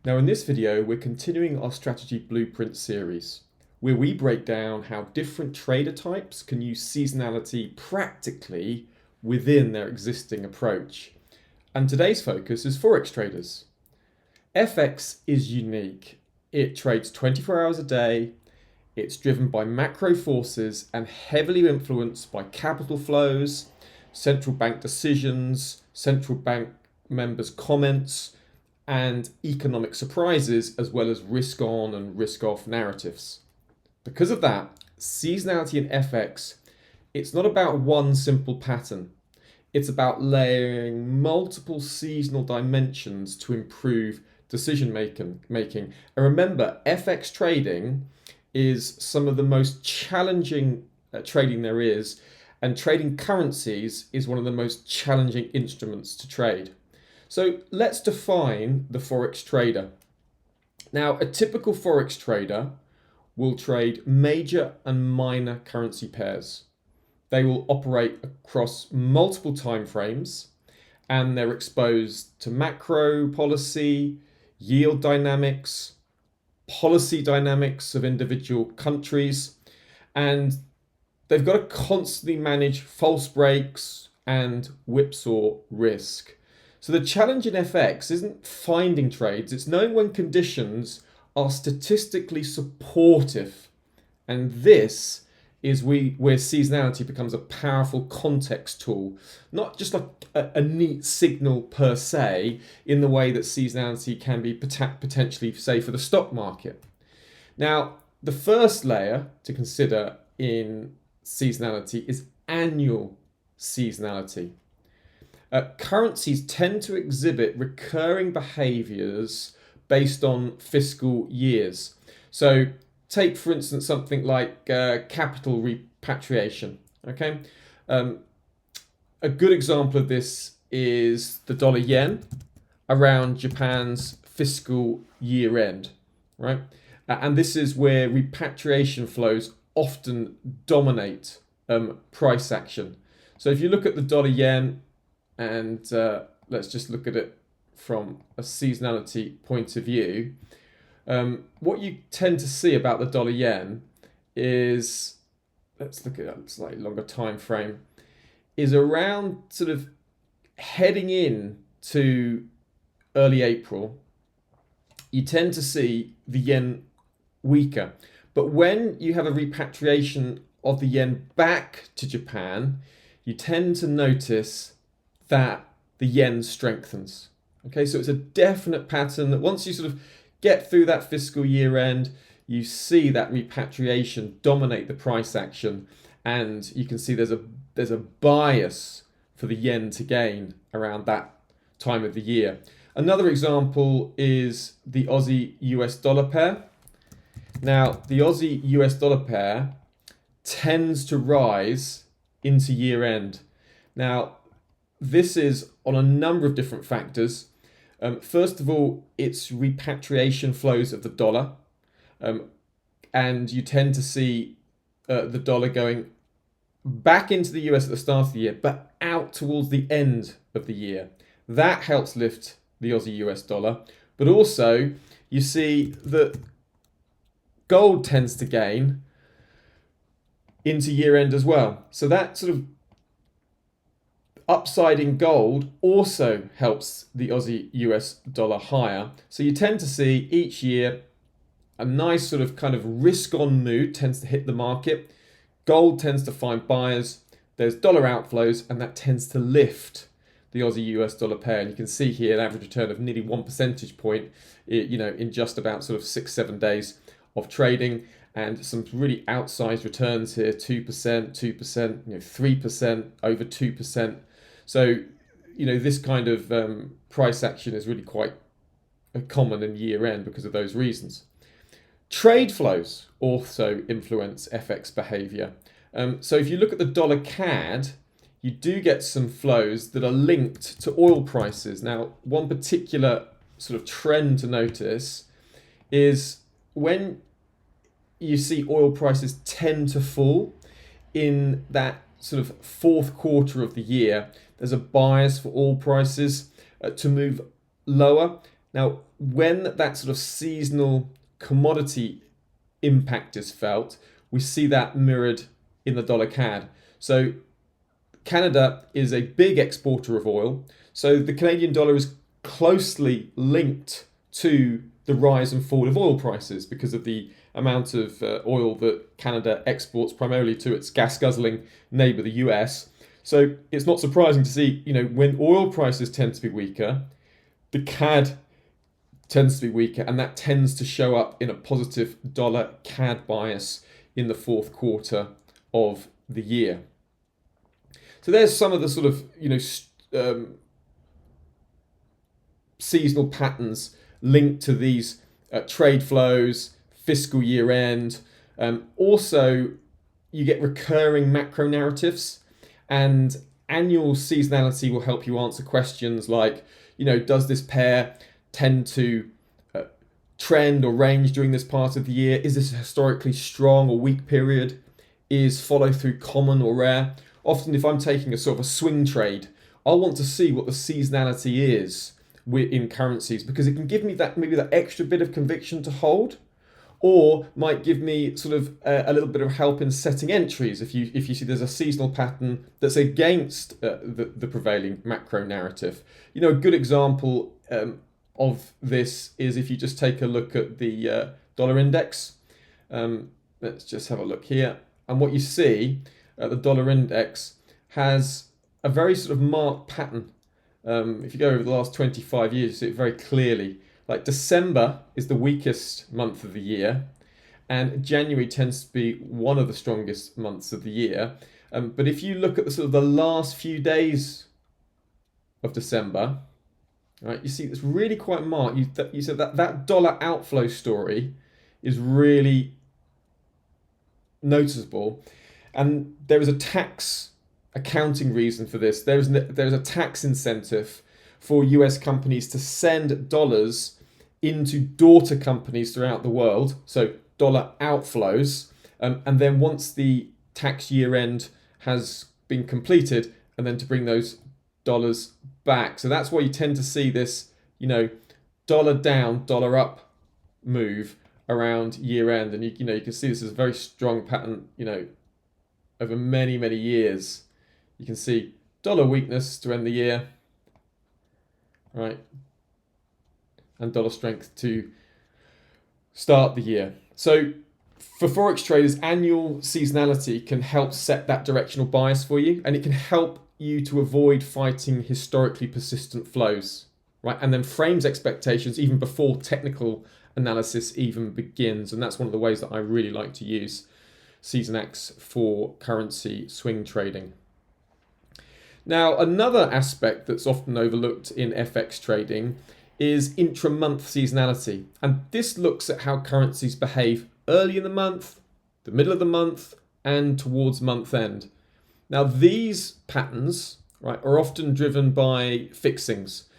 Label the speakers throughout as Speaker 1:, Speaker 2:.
Speaker 1: Now in this video, we're continuing our strategy blueprint series, where we break down how different trader types can use seasonality practically within their existing approach. And today's focus is Forex traders. FX is unique. It trades 24 hours a day. It's driven by macro forces and heavily influenced by capital flows, central bank decisions, central bank members' comments, and economic surprises, as well as risk on and risk off narratives. Because of that, seasonality in FX, it's not about one simple pattern. It's about layering multiple seasonal dimensions to improve decision making. And remember, FX trading is some of the most challenging trading there is, and trading currencies is one of the most challenging instruments to trade. So let's define the Forex trader. Now, a typical Forex trader will trade major and minor currency pairs. They will operate across multiple time frames, and they're exposed to macro policy, yield dynamics, policy dynamics of individual countries, and they've got to constantly manage false breaks and whipsaw risk. So the challenge in FX isn't finding trades, it's knowing when conditions are statistically supportive. And this is where seasonality becomes a powerful context tool, not just like a neat signal per se, in the way that seasonality can be potentially, say, for the stock market. Now, the first layer to consider in seasonality is annual seasonality. Currencies tend to exhibit recurring behaviors based on fiscal years. So take, for instance, something like capital repatriation. Okay, a good example of this is the dollar yen around Japan's fiscal year end, right? And this is where repatriation flows often dominate price action. So if you look at the dollar yen, and let's just look at it from a seasonality point of view, what you tend to see about the dollar yen is, let's look at a slightly longer time frame, is around sort of heading in to early April, you tend to see the yen weaker. But when you have a repatriation of the yen back to Japan, you tend to notice that the yen strengthens. Okay, so it's a definite pattern that once you sort of get through that fiscal year end, you see that repatriation dominate the price action, and you can see there's a bias for the yen to gain around that time of the year. Another example is the Aussie US dollar pair. Now, the Aussie US dollar pair tends to rise into year end. Now, this is on a number of different factors. First of all, it's repatriation flows of the dollar. And you tend to see the dollar going back into the US at the start of the year, but out towards the end of the year. That helps lift the Aussie US dollar. But also, you see that gold tends to gain into year end as well. So that sort of upside in gold also helps the Aussie US dollar higher. So you tend to see each year a nice sort of kind of risk on mood tends to hit the market. Gold tends to find buyers. There's dollar outflows, and that tends to lift the Aussie US dollar pair. And you can see here an average return of nearly 1 percentage point, in just about sort of 6-7 days of trading, and some really outsized returns here: 2%, 2%, 3%, over 2%. So, this kind of price action is really quite common in year end because of those reasons. Trade flows also influence FX behavior. So if you look at the dollar CAD, you do get some flows that are linked to oil prices. Now, one particular sort of trend to notice is when you see oil prices tend to fall in that sort of fourth quarter of the year, there's a bias for oil prices to move lower, Now, when that sort of seasonal commodity impact is felt, we see that mirrored in the dollar CAD. So Canada is a big exporter of oil, so the Canadian dollar is closely linked to the rise and fall of oil prices because of the amount of oil that Canada exports primarily to its gas guzzling neighbour, the US. So it's not surprising to see, when oil prices tend to be weaker, the CAD tends to be weaker, and that tends to show up in a positive dollar CAD bias in the fourth quarter of the year. So there's some of the sort of seasonal patterns linked to these trade flows, fiscal year end. Also, you get recurring macro narratives, and annual seasonality will help you answer questions like, does this pair tend to trend or range during this part of the year? Is this a historically strong or weak period? Is follow through common or rare? Often, if I'm taking a sort of a swing trade, I'll want to see what the seasonality is in currencies, because it can give me that maybe that extra bit of conviction to hold, or might give me sort of a little bit of help in setting entries if you see there's a seasonal pattern that's against the prevailing macro narrative. A good example of this is if you just take a look at the dollar index. Let's just have a look here, and what you see, the dollar index has a very sort of marked pattern. If you go over the last 25 years, you see it very clearly. Like December is the weakest month of the year, and January tends to be one of the strongest months of the year. But if you look at the sort of the last few days of December, right, you see it's really quite marked. You said that dollar outflow story is really noticeable, and there is a tax accounting reason for this. There's a tax incentive for US companies to send dollars into daughter companies throughout the world, so dollar outflows, and then once the tax year end has been completed, and then to bring those dollars back. So that's why you tend to see this, dollar down, dollar up move around year end, and you can see this is a very strong pattern, over many, many years. You can see dollar weakness to end the year, right, and dollar strength to start the year. So for Forex traders, annual seasonality can help set that directional bias for you, and it can help you to avoid fighting historically persistent flows, right, and then frames expectations even before technical analysis even begins. And that's one of the ways that I really like to use SeasonX for currency swing trading. Now, another aspect that's often overlooked in FX trading is intramonth seasonality. And this looks at how currencies behave early in the month, the middle of the month, and towards month end. Now, these patterns, right, are often driven by fixings,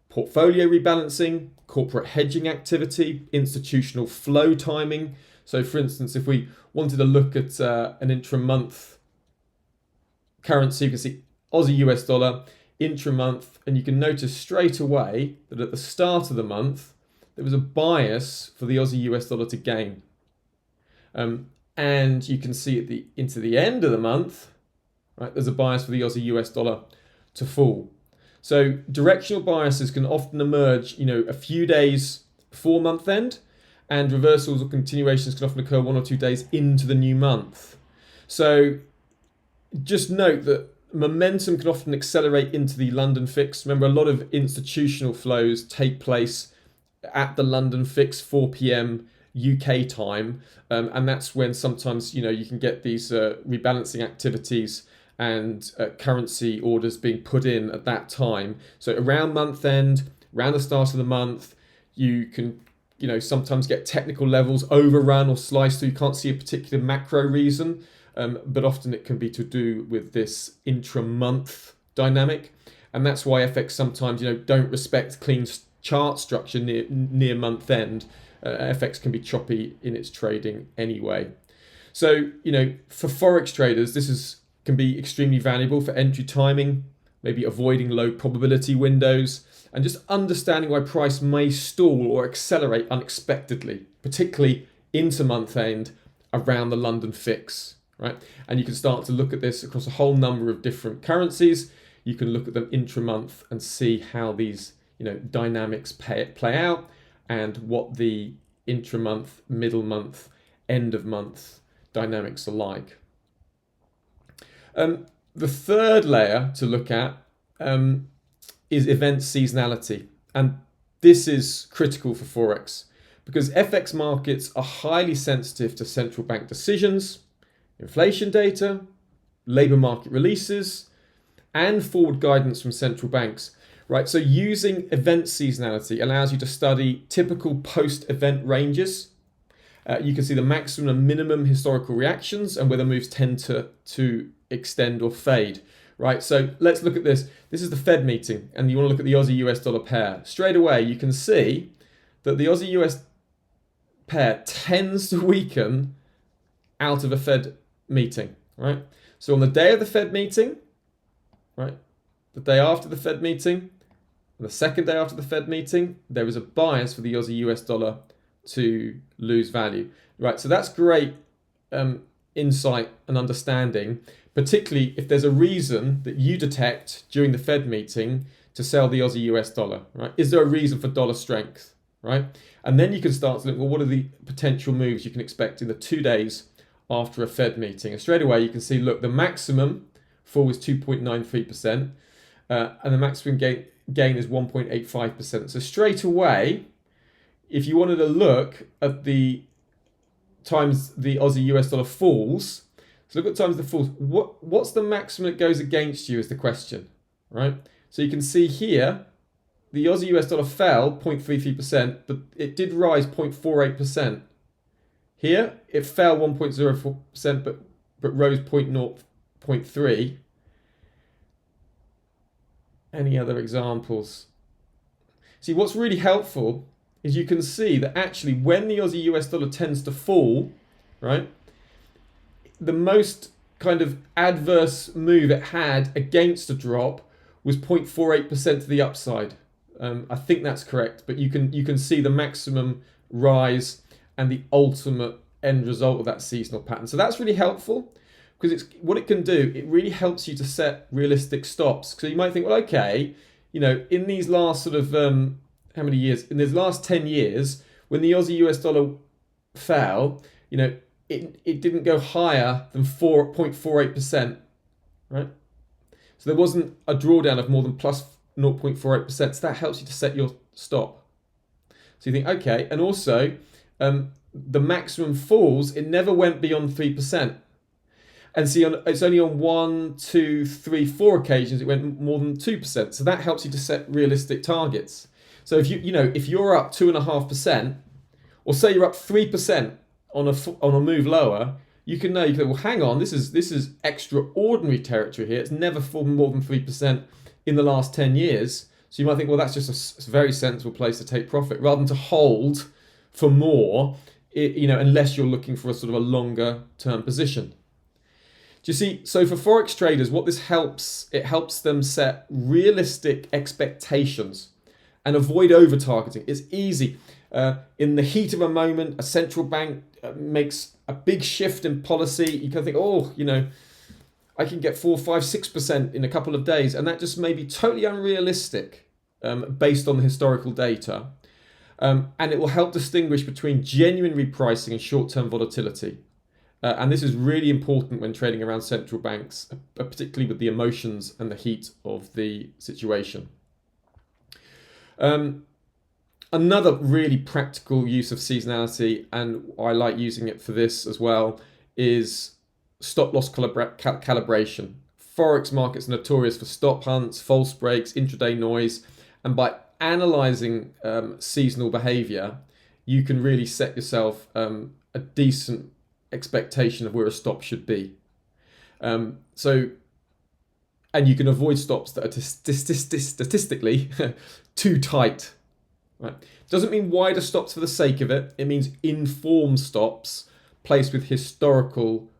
Speaker 1: portfolio rebalancing, corporate hedging activity, institutional flow timing. So, for instance, if we wanted to look at an intramonth currency, you can see Aussie US dollar, intramonth, and you can notice straight away that at the start of the month, there was a bias for the Aussie US dollar to gain. And you can see into the end of the month, right, there's a bias for the Aussie US dollar to fall. So directional biases can often emerge, a few days before month end, and reversals or continuations can often occur 1 or 2 days into the new month. So just note that momentum can often accelerate into the London fix. Remember, a lot of institutional flows take place at the London fix, 4 p.m. UK time, and that's when sometimes you can get these rebalancing activities and currency orders being put in at that time. So around month end, around the start of the month, you can sometimes get technical levels overrun or sliced through. You can't see a particular macro reason. But often it can be to do with this intra-month dynamic, and that's why FX sometimes don't respect clean chart structure near month end. FX can be choppy in its trading anyway. So for Forex traders, this can be extremely valuable for entry timing, maybe avoiding low probability windows, and just understanding why price may stall or accelerate unexpectedly, particularly into month end around the London fix, right? And you can start to look at this across a whole number of different currencies. You can look at them intra-month and see how these dynamics play out, and what the intra-month, middle month, end of month dynamics are like. The third layer to look at is event seasonality, and this is critical for Forex because FX markets are highly sensitive to central bank decisions, inflation data, labour market releases, and forward guidance from central banks. Right, so using event seasonality allows you to study typical post-event ranges. You can see the maximum and minimum historical reactions and whether moves tend to extend or fade. Right, so let's look at this. This is the Fed meeting, and you want to look at the Aussie US dollar pair. Straight away, you can see that the Aussie US pair tends to weaken out of a Fed meeting. Right, so on the day of the Fed meeting, right, the day after the Fed meeting, and the second day after the Fed meeting, there is a bias for the Aussie US dollar to lose value. Right, so that's great insight and understanding, particularly if there's a reason that you detect during the Fed meeting to sell the Aussie US dollar. Right, is there a reason for dollar strength? Right, and then you can start to look, well, what are the potential moves you can expect in the 2 days after a Fed meeting? And straight away you can see, look, the maximum fall was 2.93%, and the maximum gain is 1.85%. So straight away, if you wanted to look at the times the Aussie US dollar falls, so look at times the falls, what's the maximum that goes against you is the question, right? So you can see here, the Aussie US dollar fell 0.33%, but it did rise 0.48%. Here, it fell 1.04%, but rose 0.3%. Any other examples? See, what's really helpful is you can see that actually when the Aussie US dollar tends to fall, right, the most kind of adverse move it had against a drop was 0.48% to the upside. I think that's correct, but you can see the maximum rise and the ultimate end result of that seasonal pattern. So that's really helpful, because what it can do, it really helps you to set realistic stops. So you might think, well, okay, in these last sort of, how many years? In these last 10 years, when the Aussie US dollar fell, it didn't go higher than 4.48%, right? So there wasn't a drawdown of more than plus 0.48%. So that helps you to set your stop. So you think, okay, and also the maximum falls, it never went beyond 3%. And see, it's only on 1, 2, 3, 4 occasions it went more than 2%. So that helps you to set realistic targets. So if if you're up 2.5%, or say you're up 3% on a move lower, you can know, well, hang on, this is extraordinary territory here. It's never fallen more than 3% in the last 10 years. So you might think, well, that's just a very sensible place to take profit, rather than to hold for more, unless you're looking for a sort of a longer term position. Do you see? So for Forex traders, what this helps, it helps them set realistic expectations and avoid over targeting. It's easy. In the heat of a moment, a central bank makes a big shift in policy. You can think, oh, I can get 4, 5, 6% in a couple of days. And that just may be totally unrealistic based on the historical data. And it will help distinguish between genuine repricing and short-term volatility. And this is really important when trading around central banks, particularly with the emotions and the heat of the situation. Another really practical use of seasonality, and I like using it for this as well, is stop loss calibration. Forex markets are notorious for stop hunts, false breaks, intraday noise, and by analyzing seasonal behavior, you can really set yourself a decent expectation of where a stop should be. And you can avoid stops that are statistically too tight. Right? Doesn't mean wider stops for the sake of it. It means informed stops placed with historical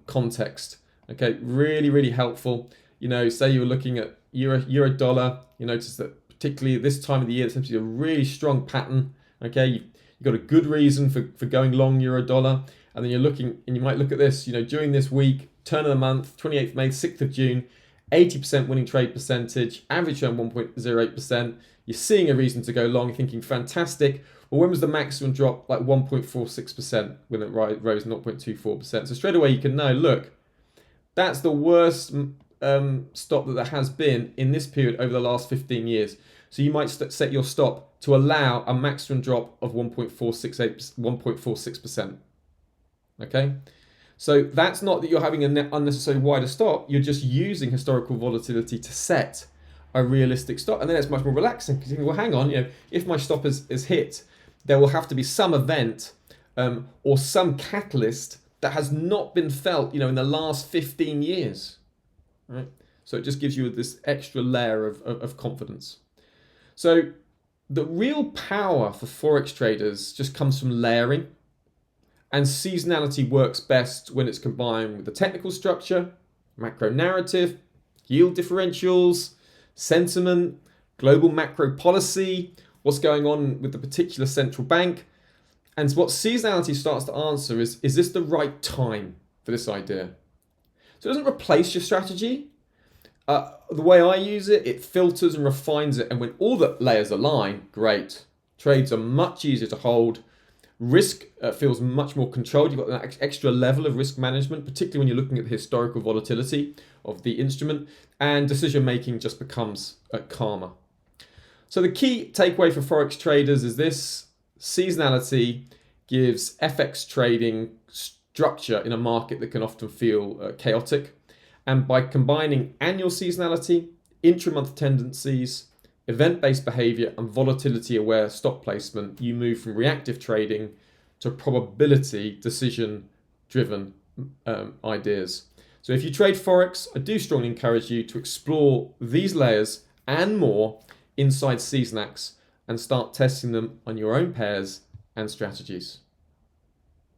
Speaker 1: context. Okay, really, really helpful. Say you were looking at euro dollar, you notice that particularly at this time of the year, it seems to be a really strong pattern. Okay, you've got a good reason for going long euro dollar, and then you're looking, and you might look at this, during this week, turn of the month, 28th May, 6th of June, 80% winning trade percentage, average return 1.08%. You're seeing a reason to go long. You're thinking fantastic. Well, when was the maximum drop? Like 1.46% when it rose 0.24%. So straight away you can know, look, that's the worst stop that there has been in this period over the last 15 years. So you might set your stop to allow a maximum drop of 1.46%. Okay? So that's not that you're having an unnecessarily wider stop, you're just using historical volatility to set a realistic stop. And then it's much more relaxing because you think, well, hang on, if my stop is hit, there will have to be some event or some catalyst that has not been felt, in the last 15 years. Right? So it just gives you this extra layer of confidence. So the real power for Forex traders just comes from layering. And seasonality works best when it's combined with the technical structure, macro narrative, yield differentials, sentiment, global macro policy, what's going on with the particular central bank. And what seasonality starts to answer is this the right time for this idea? So it doesn't replace your strategy. The way I use it, it filters and refines it. And when all the layers align, great. Trades are much easier to hold. Risk feels much more controlled. You've got that extra level of risk management, particularly when you're looking at the historical volatility of the instrument, and decision making just becomes calmer. So the key takeaway for Forex traders is this: seasonality gives FX trading structure in a market that can often feel chaotic. And by combining annual seasonality, intramonth tendencies, event-based behavior, and volatility-aware stock placement, you move from reactive trading to probability decision-driven ideas. So if you trade Forex, I do strongly encourage you to explore these layers and more inside Seasonax and start testing them on your own pairs and strategies.